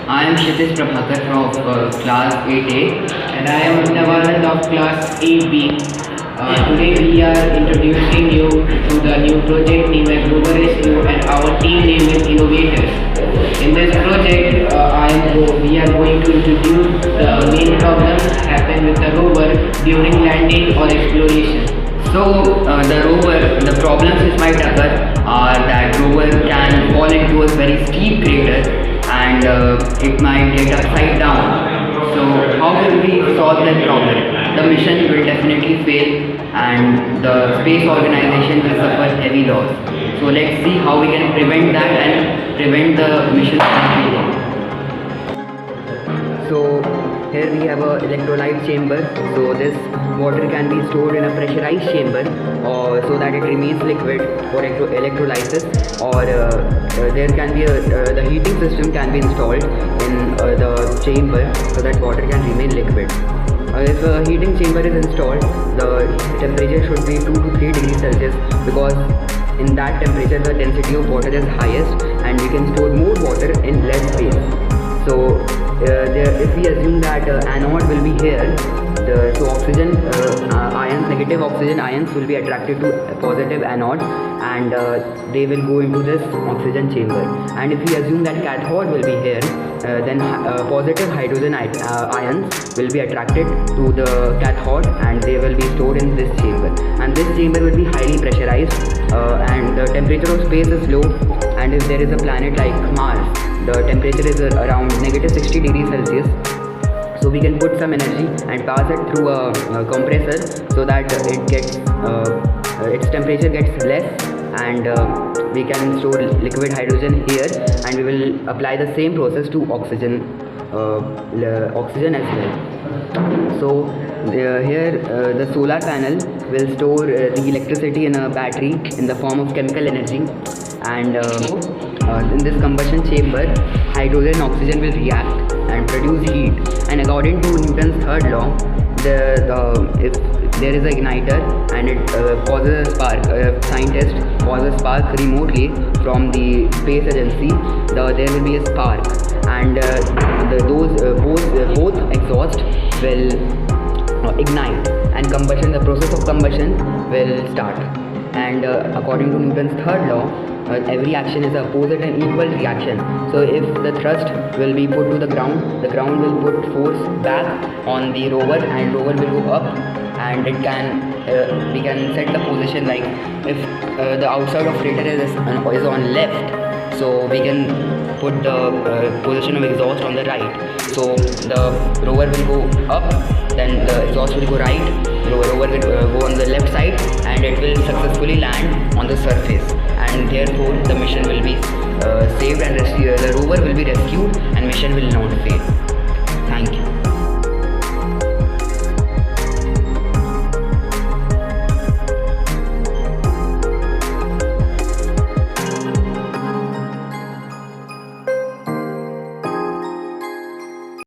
I am Kshitiz Prabhakar from class 8A. And I am Anand of class 8B. Today we are introducing you to the new project named as Rover and our team name is Innovators. In this project, we are going to introduce the main problems happen with the rover during landing or exploration. So the problems which might occur are that rover can fall into a very steep crater and it might get upside down. So how will we solve that problem? The mission will definitely fail and the space organization will suffer heavy loss. So let's see how we can prevent that and prevent the mission from failing. So here we have a electrolyte chamber. So this water can be stored in a pressurized chamber or so that it remains liquid for electrolysis, or there can be the heating system can be installed in the chamber so that water can remain liquid. If a heating chamber is installed, the temperature should be 2 to 3 degrees Celsius, because in that temperature the density of water is highest and we can store more water in less space. So if we assume that anode will be here, so oxygen ions, negative oxygen ions will be attracted to a positive anode and they will go into this oxygen chamber. And if we assume that cathode will be here, then positive hydrogen ions will be attracted to the cathode and they will be stored in this chamber. And this chamber will be highly pressurized and the temperature of space is low, and if there is a planet like Mars, the temperature is around negative 60 degrees Celsius. So we can put some energy and pass it through a compressor so that it gets its temperature gets less, and we can store liquid hydrogen here, and we will apply the same process to oxygen as well. So here the solar panel will store the electricity in a battery in the form of chemical energy, and in this combustion chamber hydrogen and oxygen will react and produce heat. And according to Newton's third law, if there is an igniter and it causes a spark, a scientist causes a spark remotely from the space agency, there will be a spark, and both exhaust will ignite, and the process of combustion will start. And according to Newton's third law, every action is a opposite and equal reaction. So if the thrust will be put to the ground will put force back on the rover, and rover will go up, and it can we can set the position, like if the outside of crater is on left, so we can put the position of exhaust on the right. So the rover will go up, then the exhaust will go right, rover will go on the left side, and it will successfully land on the surface, and therefore the mission will be saved and the rover will be rescued and mission will not fail.